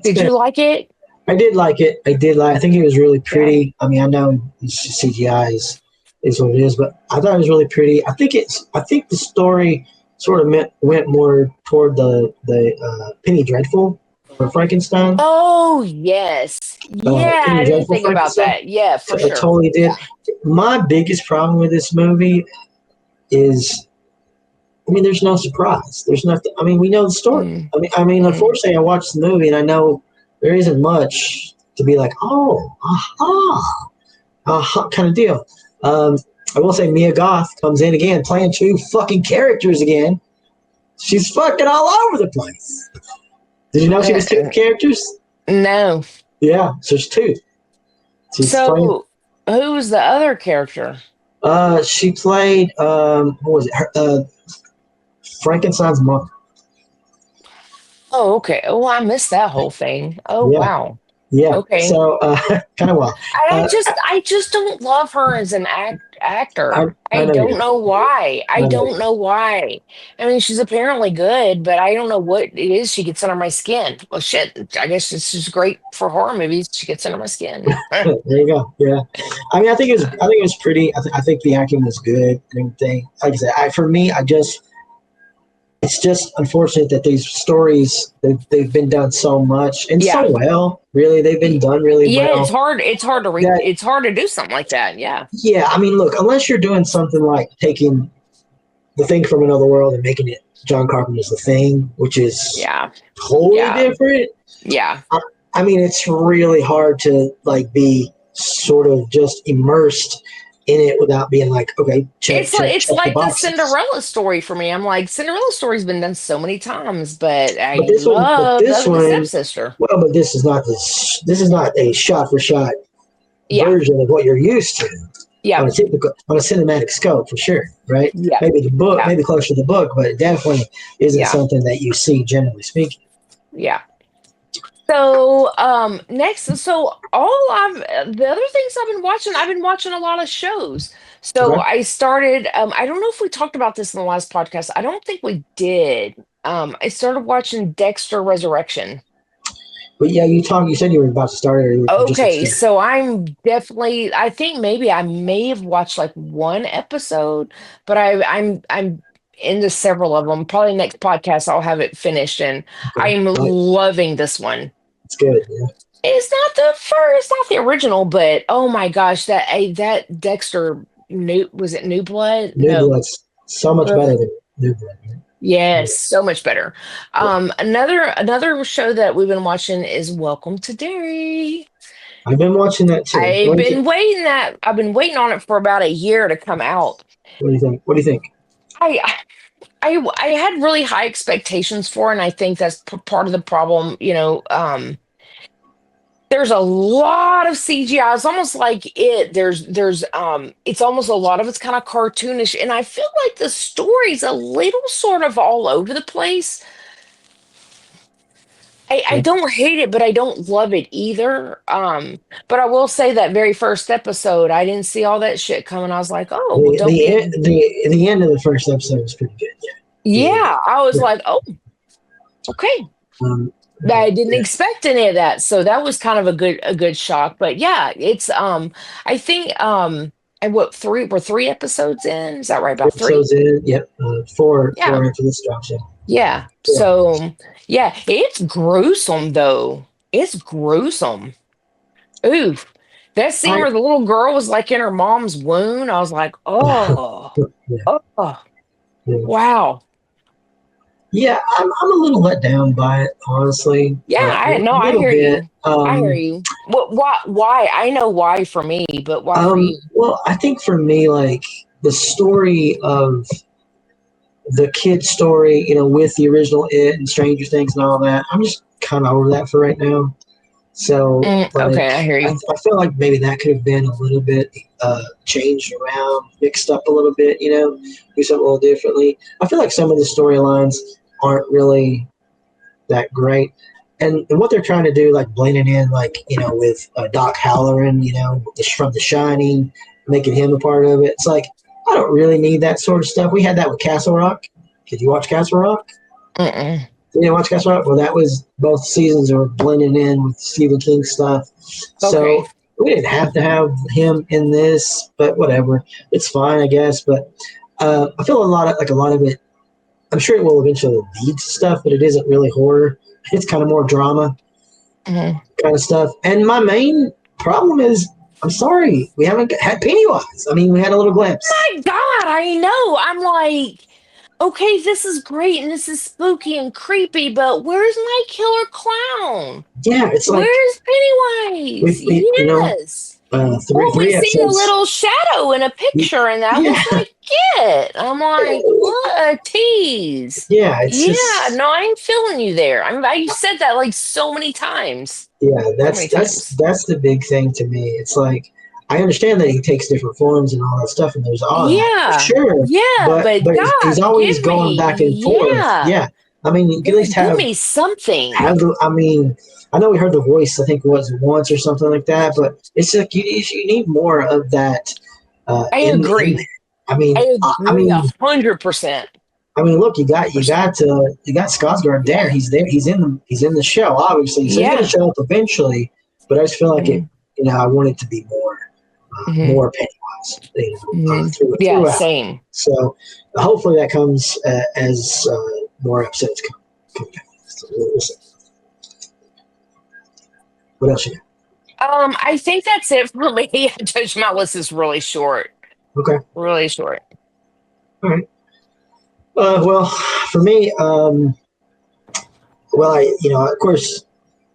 Did you like it? I did like it. I think it was really pretty. Yeah. I mean, I know CGI is what it is, but I thought it was really pretty. I think the story sort of went more toward the Penny Dreadful for Frankenstein. Oh yes, yeah. I didn't think about that. Yeah, for sure. I totally did. Yeah. My biggest problem with this movie is, I mean, there's no surprise. There's nothing. I mean, we know the story. I mean, unfortunately, I watched the movie and I know there isn't much to be like, oh, aha, kind of deal. I will say Mia Goth comes in again, playing two fucking characters again. She's fucking all over the place. Did you know she was two characters? No. Yeah, so she's two. She's playing. So, who was the other character? She played what was it? Frankenstein's mother. Oh, okay. Oh, I missed that whole thing. Oh, Yeah. wow. Yeah. Okay. So kind of wild. I just don't love her as an actor. I know don't you know why. I know don't know why. I mean, she's apparently good, but I don't know what it is. She gets under my skin. Well, shit. I guess it's just great for horror movies. She gets under my skin. There you go. Yeah. I mean, I think it was pretty. I think the acting was good and everything. Like I said, for me, it's just unfortunate that these stories they've been done so much and so well. Really, they've been done really well. Yeah, it's hard. It's hard to read. It's hard to do something like that. Yeah. Yeah, I mean, look, unless you're doing something like taking The Thing from Another World and making it John Carpenter's The Thing, which is totally different. Yeah. I mean, it's really hard to like be sort of just immersed in it without being like, okay, it's like the Cinderella story for me. I'm like, Cinderella story's been done so many times, but I love the Stepsister. Well, but this is not a shot for shot version of what you're used to. Yeah, on a cinematic scope for sure, right? Yeah, maybe the book, maybe closer to the book, but it definitely isn't something that you see generally speaking. Yeah. So next, the other things I've been watching a lot of shows. So I started. I don't know if we talked about this in the last podcast. I don't think we did. I started watching Dexter Resurrection. But yeah, you said you were about to start it. Okay, so I'm definitely. I think maybe I may have watched like one episode, but I'm into several of them. Probably next podcast I'll have it finished, and I'm loving this one. It's good. Yeah. It's not the original, but oh my gosh, that Dexter New Blood? New Blood's so much better than New Blood. Right? Yes, so much better. Another show that we've been watching is Welcome to Derry. I've been watching that too. I've been waiting on it for about a year to come out. What do you think? I had really high expectations for it, and I think that's part of the problem. There's a lot of CGI. It's almost like it's almost a lot of it's kind of cartoonish, and I feel like the story's a little sort of all over the place. I don't hate it, but I don't love it either. But I will say that very first episode, I didn't see all that shit coming. I was like, oh, the end of the first episode was pretty good. Yeah, I was like, oh, okay. I didn't expect any of that, so that was kind of a good shock. But yeah, it's I think and we're 3 episodes in? Is that right? About 3 episodes in? Yep, 4 after this drops in. Yeah. So yeah, it's gruesome though. It's gruesome. Oof. That scene where the little girl was like in her mom's wound, I was like, oh, wow. Yeah, I'm a little let down by it, honestly. Yeah, I hear you. I hear you. Why? I know why for me, but why for you? Well, I think for me, like the story of the kid story, with the original It and Stranger Things and all that, I'm just kind of over that for right now. So, okay, I hear you. I feel like maybe that could have been a little bit changed around, mixed up a little bit, do something a little differently. I feel like some of the storylines aren't really that great. And what they're trying to do, like blending in, like, with Doc Halloran, from The Shining, making him a part of it. It's like, I don't really need that sort of stuff. We had that with Castle Rock. Did you watch Castle Rock? Mm-mm. You didn't watch Castle Rock? Well, that was both seasons are blending in with Stephen King stuff. Okay. So we didn't have to have him in this, but whatever. It's fine, I guess. But I feel a lot of it, I'm sure it will eventually lead to stuff, but it isn't really horror. It's kind of more drama kind of stuff. And my main problem is, I'm sorry, we haven't had Pennywise. I mean, we had a little glimpse. My God, I know. I'm like, okay, this is great and this is spooky and creepy, but where's my killer clown? Yeah, it's like, where's Pennywise? yes. Well, we three seen a episodes. little shadow in a picture, and that was Yeah. like, it. I'm like, what a tease. Yeah, it's Yeah, just no, I'm feeling you there. I said that like so many times. yeah. So many times. That's the big thing to me. It's like I understand that he takes different forms and all that stuff, and there's all that for Yeah. sure. Yeah, but He's God, always give going back and me, forth. yeah. Yeah, I mean, you can at least Give me something. I mean, I know we heard the voice. I think it was once or something like that, but it's like you need more of that. I In agree. there. I mean, I I agree mean, 100%. I mean, look, Percent. you got Skarsgård there. He's there. He's in the show, obviously. So he's going to Yeah. show up eventually. But I just feel like it. Mhm. You know, I want it to be Mhm. more Pennywise. Mhm. Yeah, Throughout. same. So hopefully that comes as more episodes come down. So we'll see. What else you got? I think that's it for me. I told you my list is really short. Okay. Really short. All right. Well, for me, of course,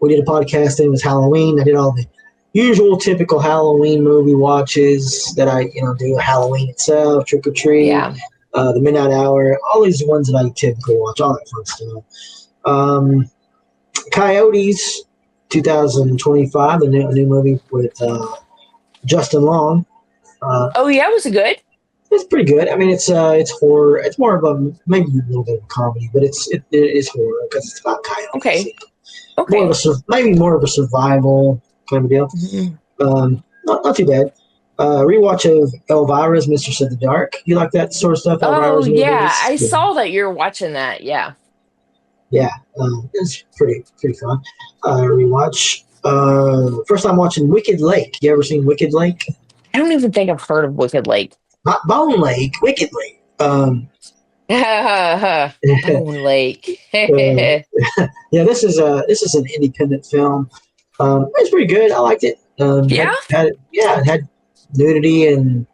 we did a podcast and it was Halloween. I did all the usual typical Halloween movie watches that I, do Halloween itself, Trick or Treat, Yeah. The Midnight Hour, all these ones that I typically watch, all that fun stuff. Coyotes, 2025, the new movie with Justin Long. Oh, yeah, was it good? It's pretty good. I mean, it's horror. It's more of a maybe a little bit of a comedy, but it is horror because it's about coyotes. Okay. More of Okay. maybe more of a survival kind of deal. Mhm. Not too bad. Rewatch of Elvira's Mistress of the Dark. You like that sort of stuff? Oh, Elvira's yeah. movies. I Yeah, saw that you're watching that. Yeah. yeah. It's pretty fun. Rewatch. First time watching Wicked Lake. You ever seen Wicked Lake? I don't even think I've heard of Wicked Lake. Not Bone Lake. Wicked Lake. Bone Lake. Yeah, this is an independent film. It's pretty good. I liked it. Yeah? It had nudity and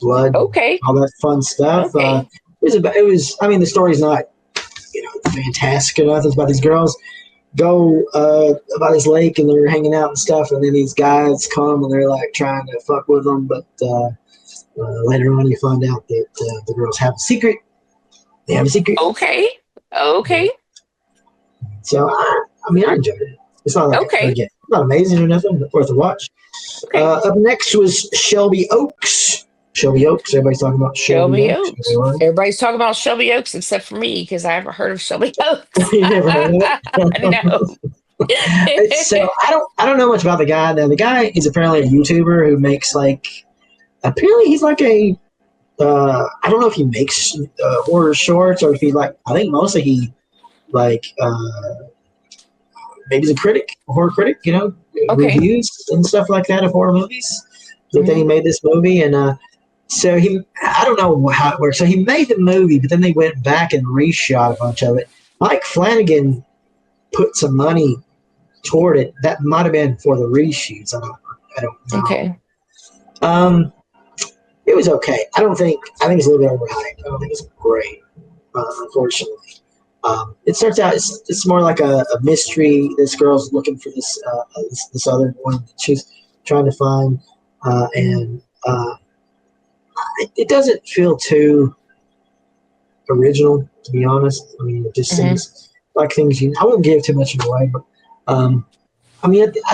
blood, Okay. all that fun stuff. Okay. It was. I mean, the story's not fantastic enough. It's about these girls go about this lake and they're hanging out and stuff, and then these guys come and they're like trying to fuck with them, but later on you find out that the girls have a secret. They have a secret. Okay. Okay. So I enjoyed it. It's not like Okay. again, not amazing or nothing, but worth a watch. Okay. Up next was Shelby Oaks. Shelby Oaks. Everybody's talking about Shelby Oaks. Oaks. Everybody's talking about Shelby Oaks except for me because I haven't heard of Shelby Oaks. You never heard of it? No. So I don't know much about the guy. Now the guy is apparently a YouTuber who makes apparently he's like a I don't know if he makes horror shorts or if he I think mostly he maybe he's a horror critic, Okay. reviews and stuff like that of horror movies. So then he made this movie, and so I don't know how it works. So he made the movie, but then they went back and reshot a bunch of it. Mike Flanagan put some money toward it. That might have been for the reshoots. I don't know. Okay. It was okay. I think it's a little bit overhyped. I don't think it's great, unfortunately. It starts out it's more like a mystery. This girl's looking for this other one that she's trying to find, and it doesn't feel too original, to be honest. I mean, it just seems like things I won't give too much away, but I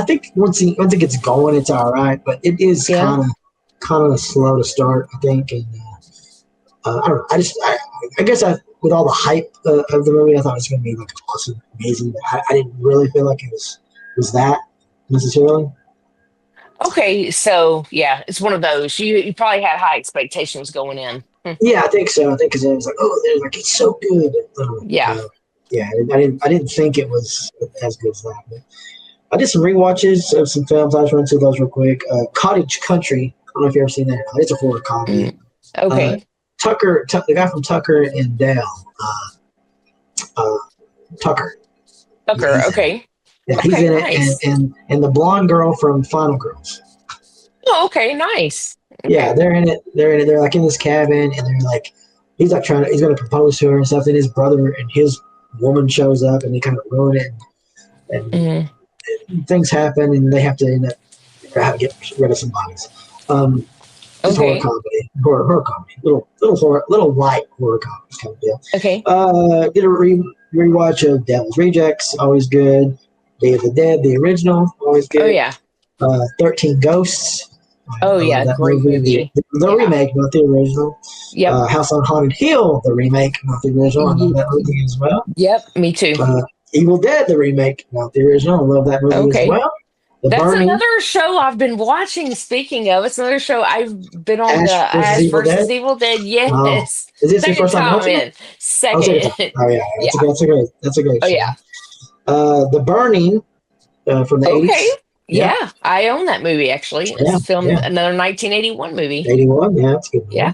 think once it gets going, it's all right. But it is kind of slow to start, I think, and I don't know. I guess with all the hype of the movie, I thought it was going to be awesome, amazing. But I didn't really feel like it was that necessarily. Okay, so yeah, it's one of those. You probably had high expectations going in. Yeah, I think so. I think because I was like, it's so good. Yeah. I didn't think it was as good as that. But I did some rewatches of some films. I just run through those real quick. Cottage Country. I don't know if you've ever seen that. It's a horror comedy. Okay. Tucker, the guy from Tucker and Dale. Tucker. Tucker. Okay. Yeah, he's in nice. it, and the blonde girl from Final Girls. Oh, okay, nice. Okay. Yeah, they're in it. They're like in this cabin, and they're like, he's going to propose to her and stuff. Then his brother and his woman shows up, and they kind of ruin it, and things happen, and they have to end up how to get rid of some bodies. Just Okay. horror comedy, little light horror comedy kind of deal. Okay. Did a rewatch of Devil's Rejects, always good. Day of the Dead, the original, always good. Oh yeah. 13 Ghosts. Oh I yeah. love that Great movie. The Yeah. remake, not the original. Yep. House on Haunted Hill, the remake, not the original. I love that movie as well. Yep. Me too. Evil Dead, the remake, not the original. I love that movie as Okay. well. The That's Burning, another show I've been watching. Speaking of, it's another show I've been on. Ash versus Evil Dead? Evil Dead. Yes. Oh. Is this your Second first time time watching in. it? Second. Oh yeah, that's a great Oh show. yeah. The Burning from the 80s. Okay. Yeah. I own that movie actually. It's filmed another 1981 movie. 81, yeah, that's a good movie. Yeah.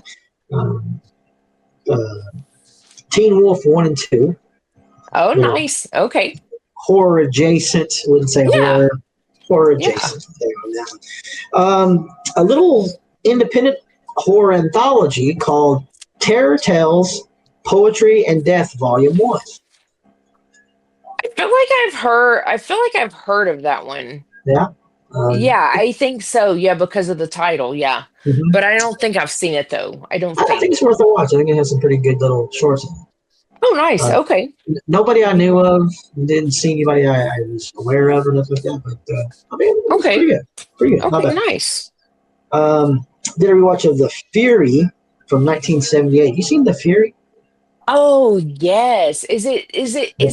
Teen Wolf 1 and 2. Oh, nice. Okay. Horror adjacent, wouldn't say Yeah. horror adjacent. There on that one. A little independent horror anthology called Terror Tales, Poetry and Death, Volume 1. I feel like I've heard of that one. Yeah. Yeah, I think so. Yeah, because of the title. Yeah. Mhm. But I don't think I've seen it though. I don't I think. think it's worth a watch. I think it has some pretty good little shorts in it. Oh, nice. Okay. Nobody I knew of, didn't see anybody I was aware of or nothing like that. But I mean, it's Okay. pretty good. Pretty good. Not Okay, bad. nice. Did a rewatch of The Fury from 1978. You seen The Fury? Oh yes. Is it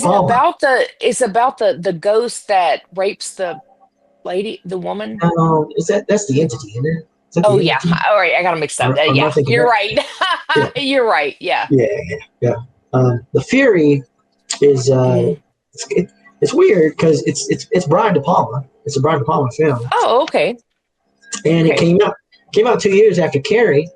Palmer. about the ghost that rapes the lady, the woman? No, that's the entity, isn't it? Is that the Oh yeah. entity? All right, I got them mixed up. Or am I Yeah, thinking you're that? right. Yeah. You're right. Yeah. Yeah. The Fury is it's weird because it's Brian De Palma. It's a Brian De Palma film, Oh, okay. and it Okay. came out 2 years after Carrie.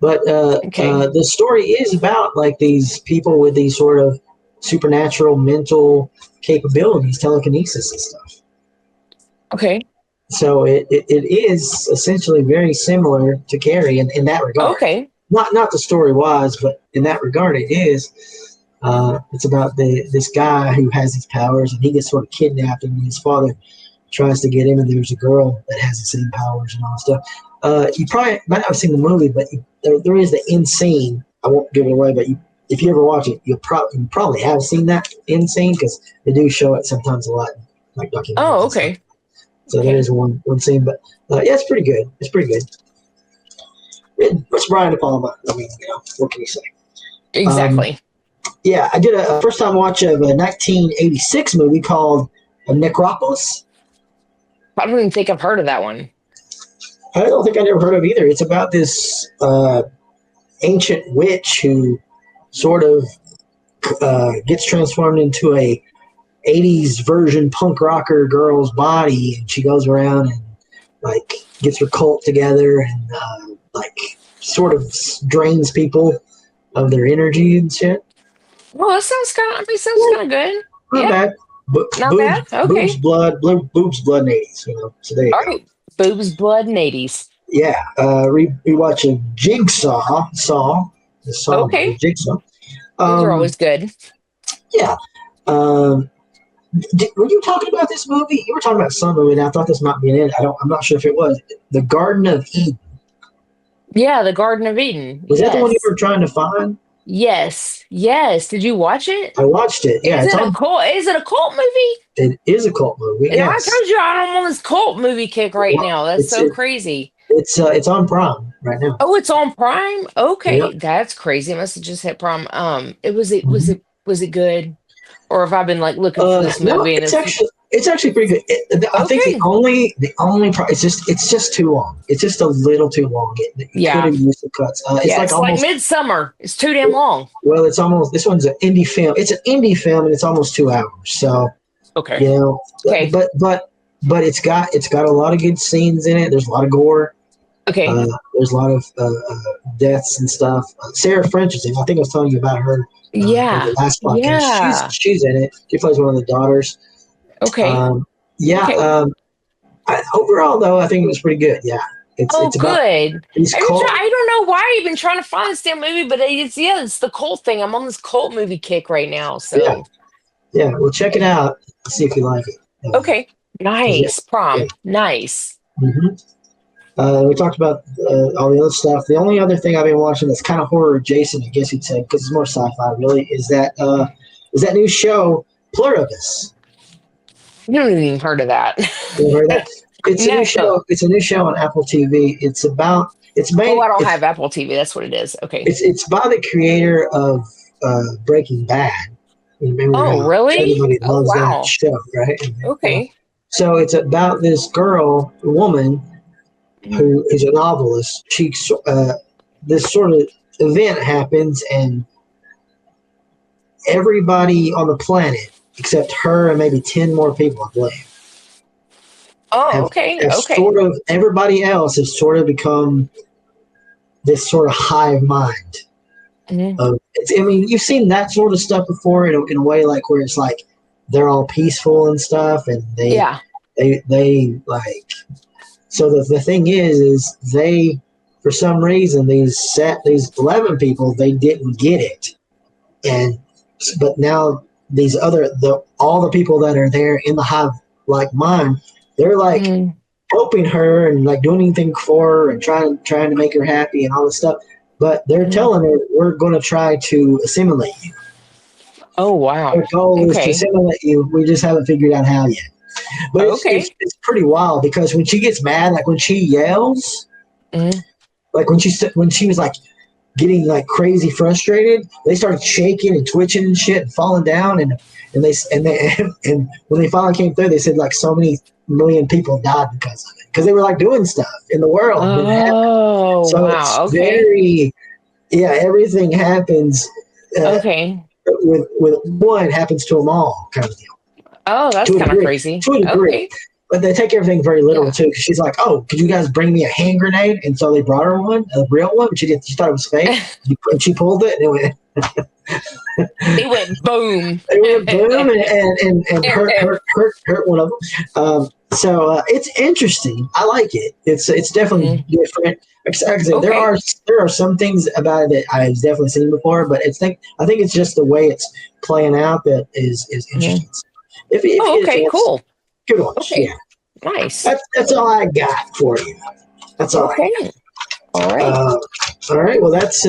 But the story is about like these people with these sort of supernatural mental capabilities, telekinesis and stuff. Okay. So it is essentially very similar to Carrie in that regard. Okay. Not the story wise, but in that regard it is. It's about this guy who has these powers, and he gets sort of kidnapped, and his father tries to get him, and there's a girl that has the same powers and all that stuff. You probably might not have seen the movie, but there is the end scene. I won't give it away, but if you ever watch it, you probably have seen that end scene because they do show it sometimes a lot, like documentaries. Oh, and stuff. okay. So there is one scene, but yeah, it's pretty good. It's pretty good. It's Brian De Palma. I mean, what can you say? Exactly. Yeah, I did a first time watch of a 1986 movie called Necropolis. I don't even think I've heard of that one. I don't think I never heard of either. It's about this ancient witch who sort of gets transformed into a 80s version punk rocker girl's body, and she goes around and like gets her cult together and like sort of drains people of their energy and shit. Well, that sounds kind of good. Not bad. Not bad? Okay. Boobs, blood, and 80s. So there you All go. right. Boobs, blood, and 80s. Yeah. Rewatching Jigsaw. The Saw Okay. movie, Jigsaw. Those are always good. Yeah. Were you talking about this movie? You were talking about some movie, and I thought this might be in it. I'm not sure if it was. The Garden of Eden. Yeah, The Garden of Eden. Was that the one you were trying to find? Yes. Did you watch it? I watched it. Yeah, Is it a cult movie? It is a cult movie. And Yes. I told you I'm on this cult movie kick right now. That's so crazy. It's on Prime right now. Oh, it's on Prime? Okay. Yep. That's crazy. It must have just hit Prime. Was it good? Or have I been like looking for this movie? No, and it's actually pretty good. I think the only it's just too long. It's just a little too long. It could have used some cuts. It's like Midsummer. It's too damn long. Well, it's almost. This one's an indie film. It's an indie film, and it's almost 2 hours. So okay, okay, but it's got a lot of good scenes in it. There's a lot of gore. Okay, there's a lot of deaths and stuff. Sarah French is in. I think I was telling you about her. In the last podcast. Yeah. She's in it. She plays one of the daughters. Okay. Overall, though, I think it was pretty good. Yeah. It's good. I don't know why I've been trying to find this damn movie, but it's the cult thing. I'm on this cult movie kick right now. So yeah. Well, check it out. See if you like it. Okay. Nice. Prom. Nice. We talked about all the other stuff. The only other thing I've been watching that's kind of horror adjacent, I guess you'd say, because it's more sci-fi, really, is that new show Pluribus. I haven't even heard of that. You heard that? It's a new No. show. It's a new show on Apple TV. It's about. It's made. Oh, I don't have Apple TV. That's what it is. Okay. It's by the creator of Breaking Bad. Remember Oh, how really? everybody Oh, loves wow. that show, right? Okay. So it's about this woman, who is a novelist. This sort of event happens, and everybody on the planet, except her and maybe 10 more people, I believe, Oh, okay. Okay. sort of everybody else has sort of become this sort of hive mind. I mean, you've seen that sort of stuff before in a way, like where it's like they're all peaceful and stuff, and they like. So the thing is they, for some reason, these 11 people, they didn't get it, but now these all the people that are there in the hive like mine, they're like helping her and like doing anything for her and trying to make her happy and all this stuff. But they're telling her, we're going to try to assimilate you. Oh, wow. Our goal is to assimilate you. We just haven't figured out how yet. But it's pretty wild because when she gets mad, like when she yells, like when she was like getting like crazy frustrated, they started shaking and twitching and shit and falling down and when they finally came through, they said like so many million people died because of it, because they were like doing stuff in the world. Oh, so wow. It's very, everything happens. With one, it happens to them all, kind of deal. Oh, that's kind of crazy. To a degree. But they take everything very literal too. Because she's like, "Oh, could you guys bring me a hand grenade?" And so they brought her one, a real one. But she thought it was fake. And she pulled it, and it went. They went boom. They went boom, and hurt one of them. So it's interesting. I like it. It's definitely different. Like I said, there are some things about it that I've definitely seen before, but I think it's just the way it's playing out that is interesting. If cool. Good one. Okay. Yeah. Nice. That's all I got for you. That's all. Okay. All right. All right. Well, that's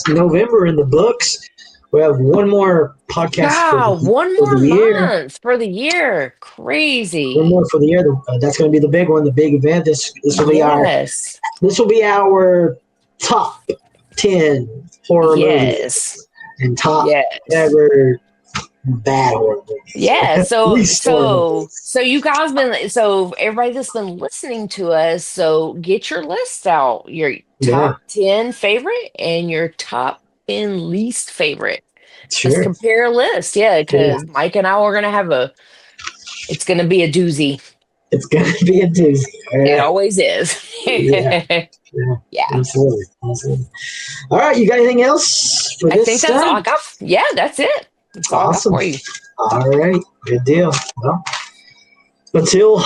November in the books. We have one more podcast. Wow, one more month for the year. Crazy. One more for the year. That's going to be the big one, the big event. This will be our top 10 horror movies and top ever bad horror movies. Yeah, so you guys everybody that's been listening to us, so get your list out. Your top 10 favorite and your top 10 least favorite. Sure. Let's compare a list. Yeah, because Mike and I are gonna have it's gonna be a doozy. It's gonna be a doozy. It always is. Yeah. Absolutely. All right, you got anything else for this? I think that's all I got. Yeah, that's it. That's all I got for you. All right, good deal. Well, until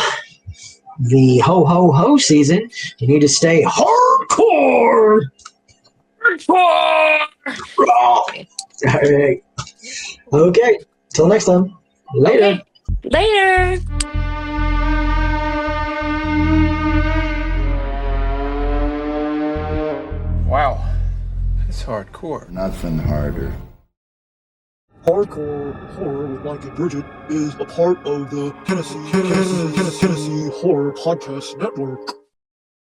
the ho season, you need to stay hardcore. All right. Okay. Till next time. Later. Okay. Later. Wow. That's hardcore. Nothing harder. Hardcore Horror with Mike and Brigitte is a part of the Tennessee Horror Podcast Network.